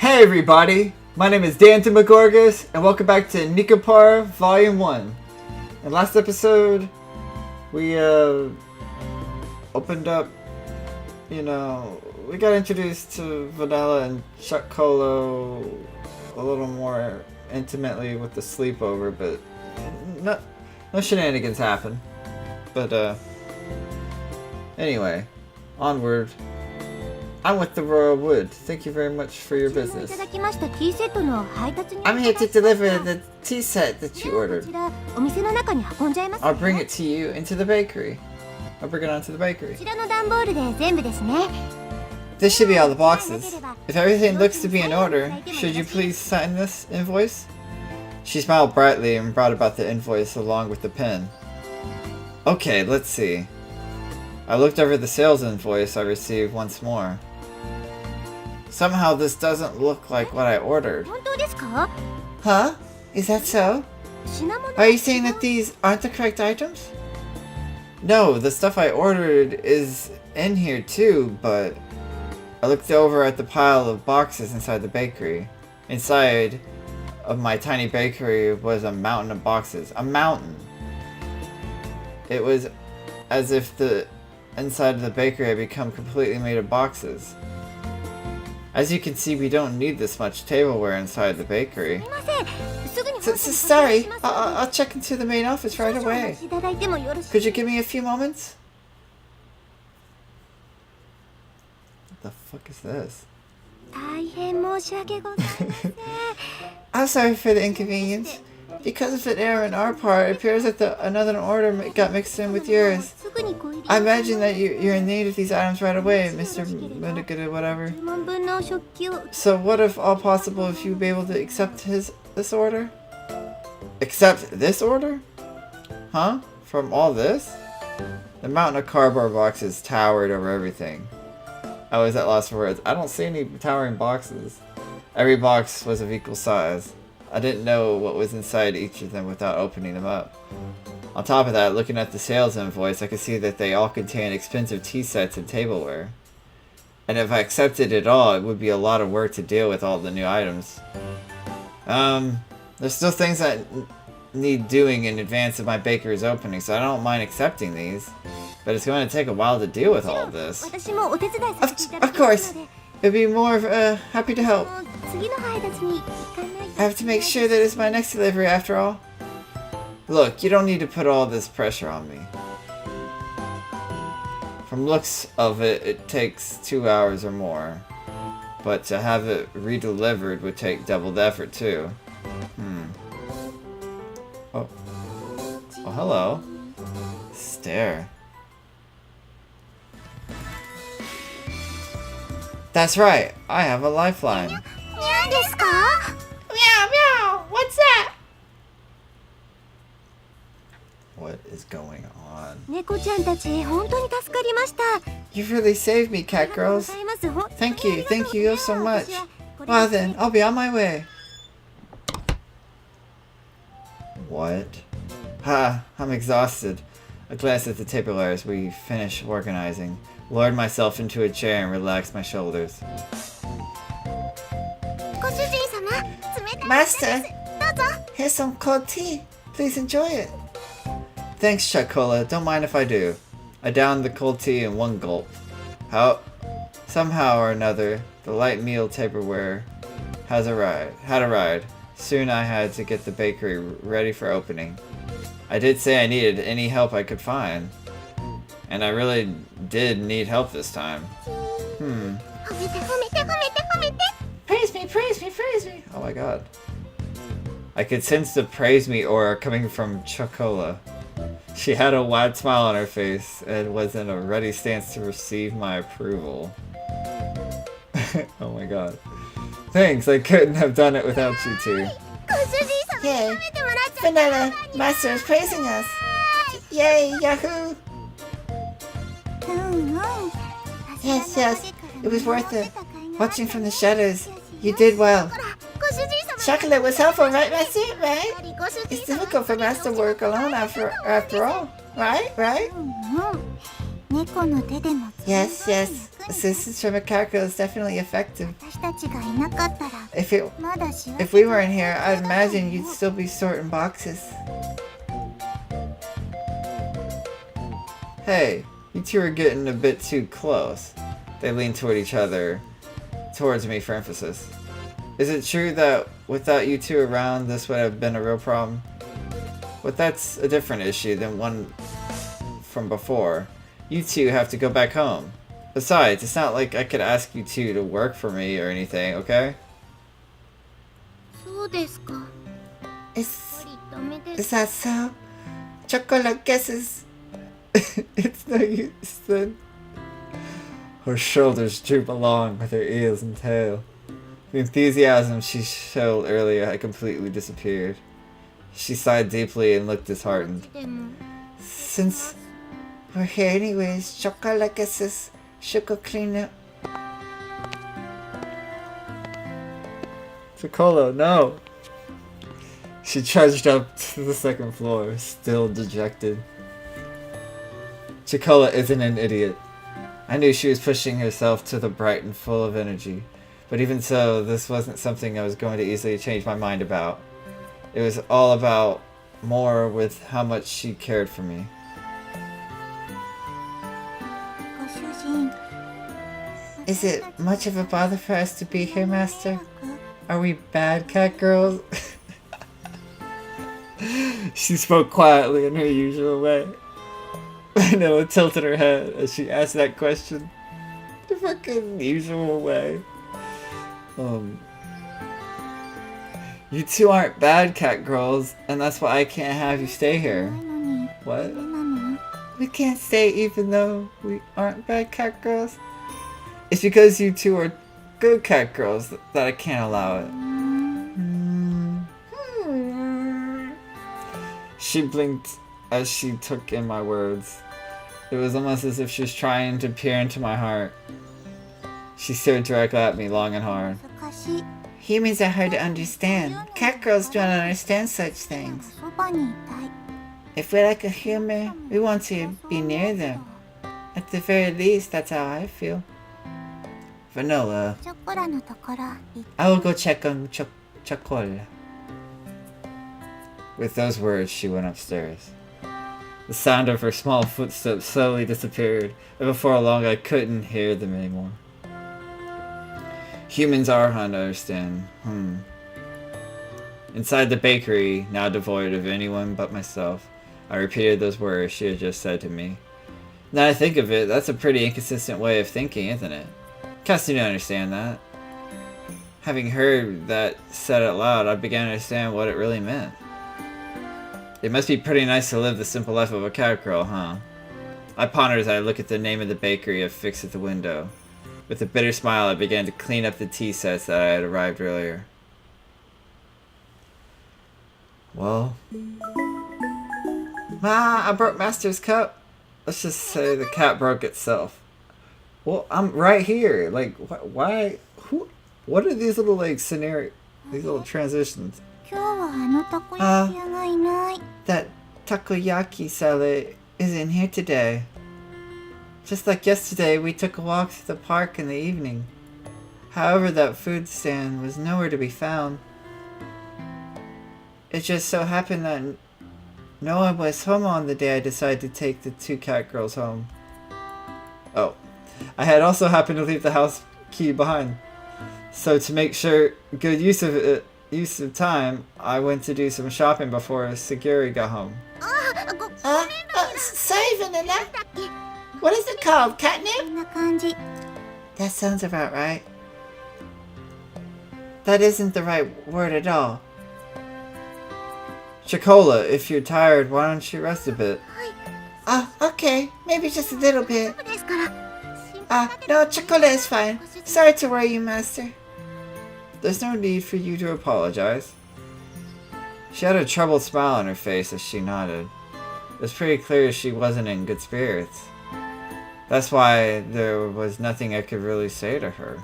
Hey everybody, my name is Dan Timagorgas, and welcome back to Nekopara Volume 1. In last episode, we opened up, we got introduced to Vanilla and Chuck Colo a little more intimately with the sleepover, but no shenanigans happened. But anyway, onward. I'm with the Royal Wood. Thank you very much for your business. I'm here to deliver the tea set that you ordered. I'll bring it to you into the bakery. I'll bring it onto the bakery. This should be all the boxes. If everything looks to be in order, should you please sign this invoice? She smiled brightly and brought about the invoice along with the pen. Okay, let's see. I looked over the sales invoice I received once more. Somehow this doesn't look like what I ordered. Huh? Is that so? Are you saying that these aren't the correct items? No, the stuff I ordered is in here too, but... I looked over at the pile of boxes inside the bakery. Inside of my tiny bakery was a mountain of boxes. A mountain! It was as if the inside of the bakery had become completely made of boxes. As you can see, we don't need this much tableware inside the bakery. Sorry, I'll check into the main office right away. Could you give me a few moments? What the fuck is this? I'm sorry for the inconvenience. Because of an error on our part, it appears that another order got mixed in with yours. I imagine that you're in need of these items right away, Mr. Munigata, whatever. So what if all possible if you'd be able to accept this order? Accept this order? Huh? From all this? The mountain of cardboard boxes towered over everything. I was at loss for words. I don't see any towering boxes. Every box was of equal size. I didn't know what was inside each of them without opening them up. On top of that, looking at the sales invoice, I could see that they all contained expensive tea sets and tableware. And if I accepted it all, it would be a lot of work to deal with all the new items. There's still things that need doing in advance of my bakery's opening, so I don't mind accepting these. But it's going to take a while to deal with all of this. Of course! I'd be more happy to help. I have to make sure that it's my next delivery after all. Look, you don't need to put all this pressure on me. From looks of it, it takes 2 hours or more. But to have it redelivered would take doubled effort too. Oh, hello. Stare. That's right, I have a lifeline. Meow, meow, what's that? What is going on? You really saved me, cat girls. Thank you so much. Well then, I'll be on my way. What? I'm exhausted. I glanced at the tableware as we finished organizing, lowered myself into a chair and relaxed my shoulders. Master, here's some cold tea. Please enjoy it. Thanks, Chuck Cola. Don't mind if I do. I downed the cold tea in one gulp. Somehow or another, the light meal tableware had arrived. Soon I had to get the bakery ready for opening. I did say I needed any help I could find. And I really did need help this time. Praise me, praise me, praise me! Oh my god. I could sense the praise me aura coming from Chocola. She had a wide smile on her face and was in a ready stance to receive my approval. Oh my god. Thanks, I couldn't have done it without you two. Yay! Vanilla, Master is praising us! Yay, Yahoo! Yes, it was worth it. Watching from the shadows, you did well. Chocolate was helpful, right, Master? Right? It's difficult for Master to work alone after all. Right? Yes. assistance from a cat girl is definitely effective. 私たちがいなかったら If we weren't here, I'd imagine you'd still be sorting boxes. Hey, you two are getting a bit too close. They lean toward each other, towards me for emphasis. Is it true that without you two around, this would have been a real problem? But that's a different issue than one from before. You two have to go back home. Besides, it's not like I could ask you two to work for me or anything, okay? そうですか。 Is ダメです。 that so? Chocolate guesses. It's no use then. Her shoulders droop along with her ears and tail. The enthusiasm she showed earlier had completely disappeared. She sighed deeply and looked disheartened. でも Since we're here anyways, chocolate guesses. Sugar clean up. Chocola, no! She trudged up to the second floor, still dejected. Chocola isn't an idiot. I knew she was pushing herself to the bright and full of energy, but even so, this wasn't something I was going to easily change my mind about. It was all about more with how much she cared for me. ご主人 Is it much of a bother for us to be here, Master? Are we bad cat girls? She spoke quietly in her usual way. Vanilla tilted her head as she asked that question. The fucking usual way. You two aren't bad cat girls, and that's why I can't have you stay here. ないのに What? ダメなの We can't stay even though we aren't bad cat girls? It's because you two are good cat girls that I can't allow it. She blinked as she took in my words. It was almost as if she was trying to peer into my heart. She stared directly at me long and hard. 難しい Humans are hard to understand. Cat girls don't understand such things. そばにいたい If we like a human, we want to be near them. At the very least, that's how I feel. Vanilla. チョコラのところ行って I will go check on Chocola. With those words, she went upstairs. The sound of her small footsteps slowly disappeared, and before long I couldn't hear them anymore. Humans are hard to understand. Inside the bakery, now devoid of anyone but myself, I repeated those words she had just said to me. Now I think of it, that's a pretty inconsistent way of thinking, isn't it? Cats do not understand that. Having heard that said out loud, I began to understand what it really meant. It must be pretty nice to live the simple life of a cat girl, huh? I pondered as I looked at the name of the bakery affixed at the window. With a bitter smile, I began to clean up the tea sets that I had arrived earlier. Well... Ma, I broke Master's cup. Let's just say the cat broke itself. Well, I'm right here. Like, why? Who? What are these little, like, scenario... These little transitions? 今日はあのたこ焼き屋がいない That takoyaki seller isn't here today. Just like yesterday, we took a walk through the park in the evening. However, that food stand was nowhere to be found. It just so happened that no one was home on the day I decided to take the two cat girls home. Oh, I had also happened to leave the house key behind. So to make sure good use of time, I went to do some shopping before Sagiri got home. Sorry, Vanilla. What is it called? Catnip? こんな感じ That sounds about right. That isn't the right word at all. Chocola, if you're tired, why don't you rest a bit? Okay. Maybe just a little bit. ですから No, Chocola is fine. Sorry to worry you, Master. There's no need for you to apologize. She had a troubled smile on her face as she nodded. It was pretty clear she wasn't in good spirits. That's why there was nothing I could really say to her.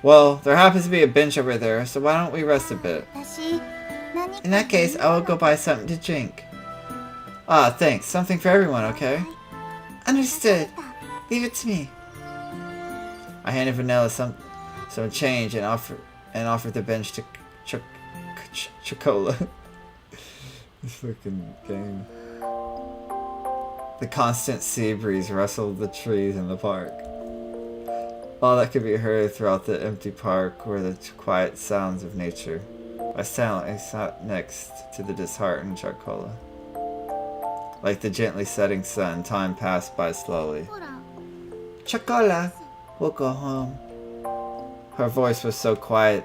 Well, there happens to be a bench over there, so why don't we rest a bit? 私何か In that case, I will go buy something to drink. Thanks. Something for everyone, okay? Understood. Leave it to me. I handed Vanilla some change and offered the bench to Chocola. This fucking game. The constant sea breeze rustled the trees in the park. All that could be heard throughout the empty park were the quiet sounds of nature. I silently sat next to the disheartened Chocola. Like the gently setting sun, time passed by slowly. Chocola, we'll go home. Her voice was so quiet,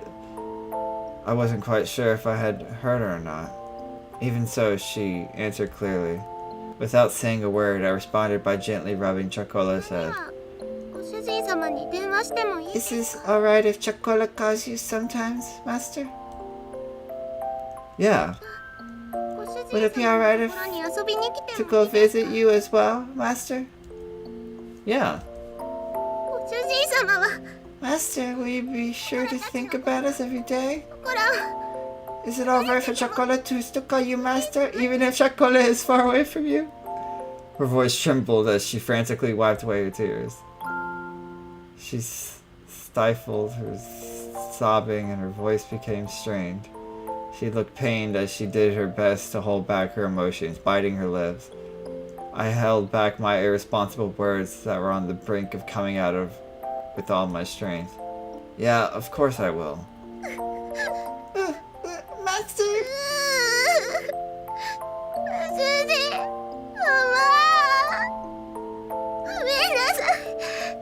I wasn't quite sure if I had heard her or not. Even so, she answered clearly. Without saying a word, I responded by gently rubbing Chocola's head. Is this alright if Chocola calls you sometimes, Master? Yeah. Would it be alright to go visit you as well, Master? Yeah. Master, will you be sure to think about us every day? Is it alright for Chocola to still call you Master, even if Chocola is far away from you? Her voice trembled as she frantically wiped away her tears. She stifled her sobbing and her voice became strained. She looked pained as she did her best to hold back her emotions, biting her lips. I held back my irresponsible words that were on the brink of coming out with all my strength. Yeah, of course I will. Master!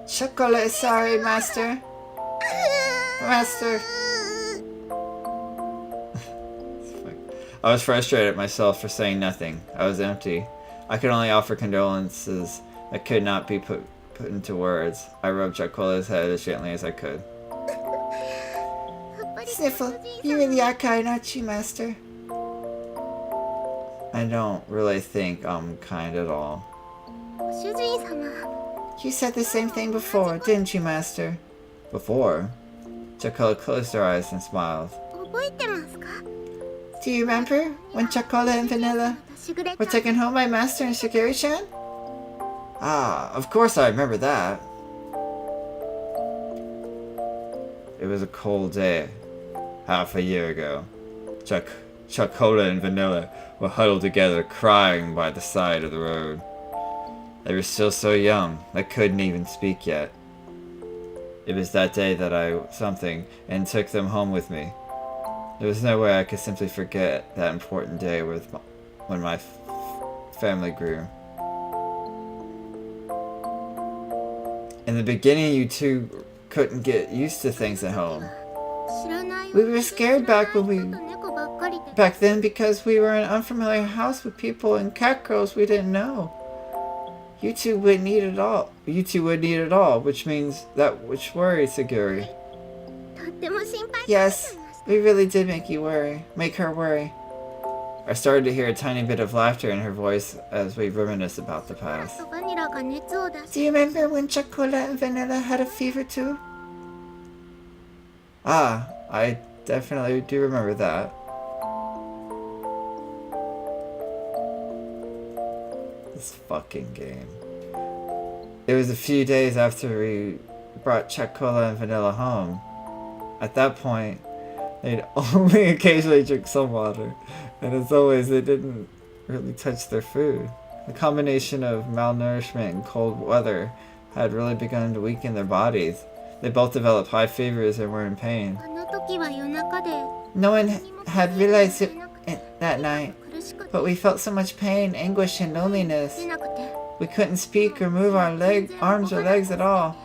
Chocola is sorry, Master. Master. I was frustrated at myself for saying nothing. I was empty. I could only offer condolences that could not be put into words. I rubbed Chocola's head as gently as I could. Sniffle, you really are kind, aren't you, Master? I don't really think I'm kind at all. You said the same thing before, didn't you, Master? Before? Chocola closed her eyes and smiled. Do you remember when Chocola and Vanilla were taken home by Master and Shigeri-chan? Ah, of course I remember that. It was a cold day, half a year ago. Chocola and Vanilla were huddled together crying by the side of the road. They were still so young, they couldn't even speak yet. It was that day that I something and took them home with me. There was no way I could simply forget that important day when my family grew. In the beginning, you two couldn't get used to things at home. We were scared back then because we were in an unfamiliar house with people and cat girls we didn't know. You two wouldn't eat at all. Which worried Shigeri. Yes, we really did make her worry. I started to hear a tiny bit of laughter in her voice as we reminisced about the past. Do you remember when Chocola and Vanilla had a fever too? Ah, I definitely do remember that. This fucking game. It was a few days after we brought Chocola and Vanilla home. At that point, they'd only occasionally drink some water, and as always, they didn't really touch their food. The combination of malnourishment and cold weather had really begun to weaken their bodies. They both developed high fevers and were in pain. No one had realized it that night, but we felt so much pain, anguish, and loneliness. We couldn't speak or move our arms or legs at all.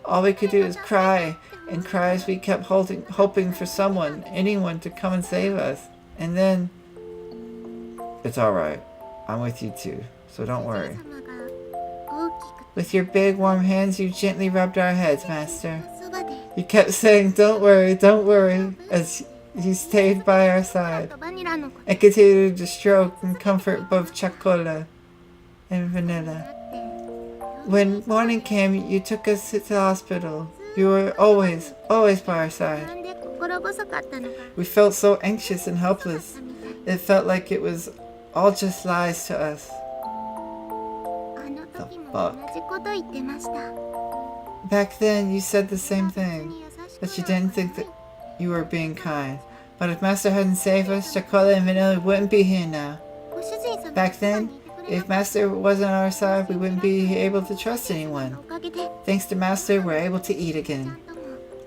All we could do was cry, and cry as we kept hoping for anyone to come and save us. And then... It's alright. I'm with you too, so don't worry. With your big warm hands, you gently rubbed our heads, Master. You kept saying, don't worry, as you stayed by our side, and continued to stroke and comfort both Chocola and Vanilla. When morning came, you took us to the hospital. You were always by our side. We felt so anxious and helpless. It felt like it was all just lies to us. The fuck? Back then, you said the same thing, that you didn't think that you were being kind. But if Master hadn't saved us, Chocolate and Vanilla wouldn't be here now. Back then, if Master wasn't on our side, we wouldn't be able to trust anyone. Thanks to Master, we're able to eat again.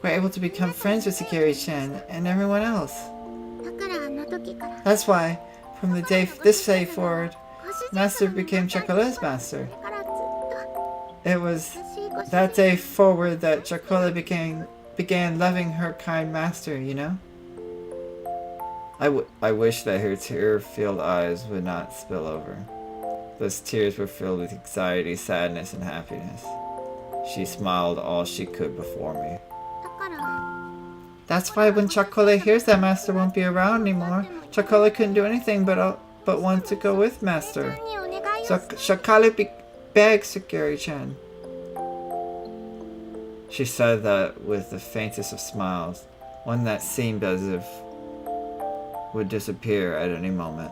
We're able to become friends with Sakiri-chan and everyone else. That's why, from this day forward, Master became Chocolate's master. It was that day forward that Chocolate began loving her kind master, you know? I wish that her tear-filled eyes would not spill over. Those tears were filled with anxiety, sadness, and happiness. She smiled all she could before me. That's why when Chocolate hears that Master won't be around anymore, Chocolate couldn't do anything but want to go with Master. So Chocolate begged Sakiri-chan. She said that with the faintest of smiles, one that seemed as if would disappear at any moment.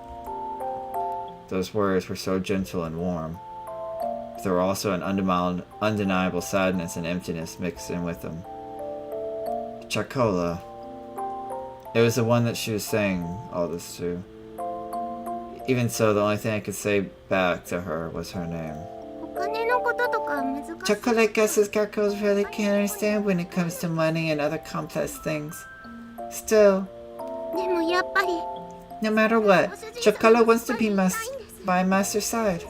Those words were so gentle and warm. There were also an undeniable sadness and emptiness mixed in with them. Chocola. It was the one that she was saying all this to. Even so, the only thing I could say back to her was her name. Chocolate guesses geckos really can't understand when it comes to money and other complex things. Still, no matter what, Chocolate wants to be by Master's side.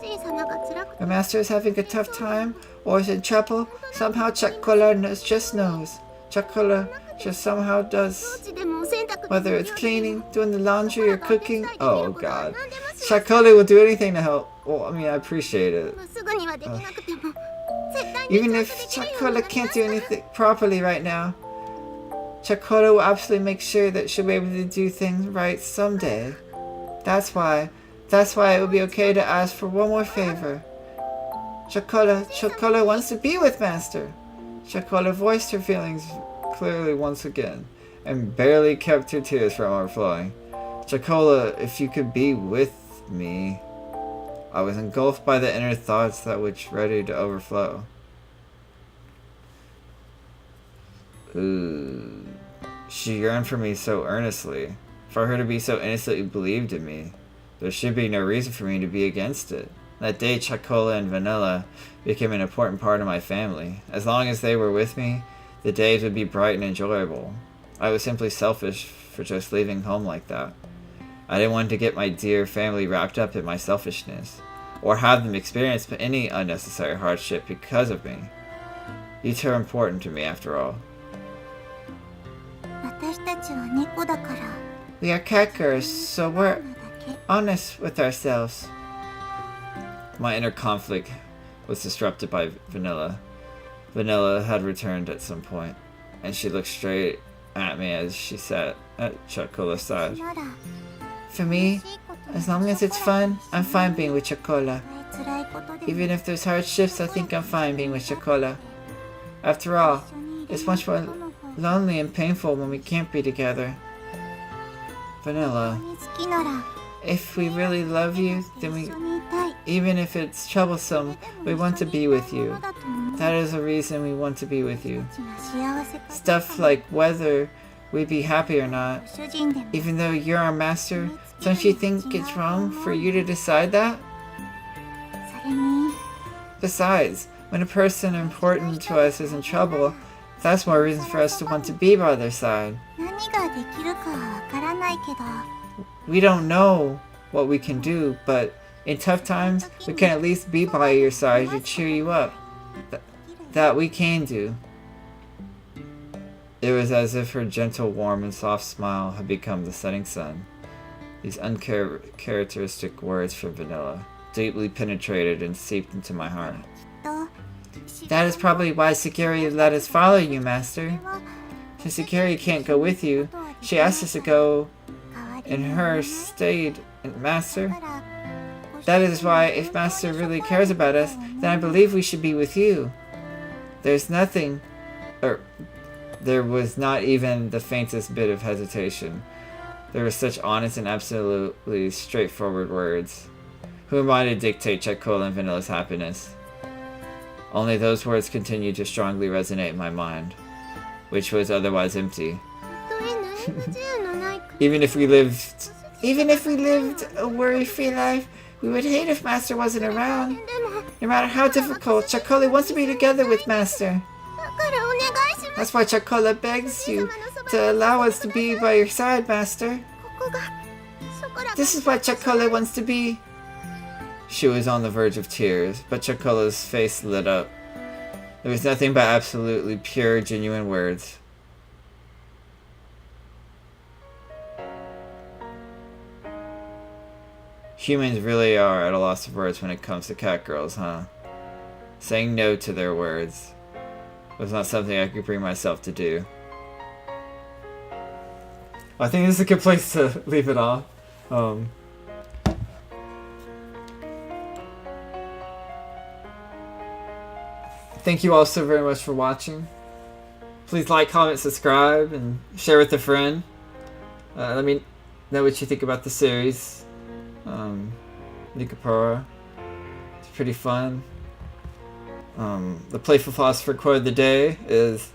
When Master is having a tough time or is in trouble, somehow Chocolate just knows. Chocolate just somehow does. Whether it's cleaning, doing the laundry, or cooking. Oh god. Chocolate will do anything to help. Well, I mean, I appreciate it. Even if Chocolate can't do anything properly right now, Chocolate will absolutely make sure that she'll be able to do things right someday. That's why it would be okay to ask for one more favor. Chocolate wants to be with Master. Chocolate voiced her feelings clearly once again, and barely kept her tears from overflowing. Chocolate, if you could be with me. I was engulfed by the inner thoughts that were ready to overflow. Ooh. She yearned for me so earnestly. For her to be so innocently believed in me, there should be no reason for me to be against it. That day, Chocola and Vanilla became an important part of my family. As long as they were with me, the days would be bright and enjoyable. I was simply selfish for just leaving home like that. I didn't want to get my dear family wrapped up in my selfishness, or have them experience any unnecessary hardship because of me. You two are important to me, after all. We are cat girls, so we're honest with ourselves. My inner conflict was disrupted by Vanilla. Vanilla had returned at some point, and she looked straight at me as she sat at Chocola's side. For me, as long as it's fun, I'm fine being with Chocola. Even if there's hardships, I think I'm fine being with Chocola. After all, it's much more lonely and painful when we can't be together. Vanilla, if we really love you, then even if it's troublesome, we want to be with you. That is the reason we want to be with you. Stuff like whether we'd be happy or not, even though you're our master, don't you think it's wrong for you to decide that? Besides, when a person important to us is in trouble, that's more reason for us to want to be by their side. We don't know what we can do, but in tough times, we can at least be by your side to cheer you up. That we can do. It was as if her gentle, warm, and soft smile had become the setting sun. These uncharacteristic words from Vanilla deeply penetrated and seeped into my heart. That is probably why Sakiri let us follow you, Master. Since Sakiri can't go with you, she asked us to go in her stead, Master. That is why, if Master really cares about us, then I believe we should be with you. There was not even the faintest bit of hesitation. There were such honest and absolutely straightforward words. Who am I to dictate Chocola and Vanilla's happiness? Only those words continued to strongly resonate in my mind, which was otherwise empty. Even if we lived a worry-free life, we would hate if Master wasn't around. No matter how difficult, Chakoli wants to be together with Master. That's why Chakola begs you to allow us to be by your side, Master. This is what Chakola wants to be. She was on the verge of tears, but Chakola's face lit up. There was nothing but absolutely pure, genuine words. Humans really are at a loss of words when it comes to cat girls, huh? Saying no to their words was not something I could bring myself to do. I think this is a good place to leave it off. Thank you all so very much for watching. Please like, comment, subscribe, and share with a friend. Let me know what you think about the series. Nekopara. It's pretty fun. The Playful Philosopher quote of the day is,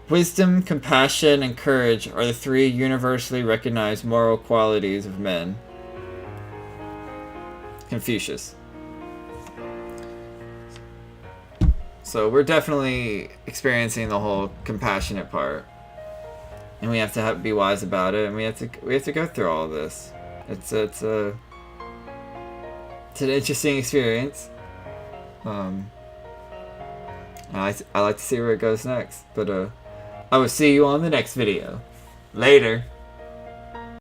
"Wisdom, compassion, and courage are the three universally recognized moral qualities of men." Confucius. So we're definitely experiencing the whole compassionate part, and we have to be wise about it, and we have to go through all of this. It's an interesting experience. I like to see where it goes next, but I will see you on the next video. Later.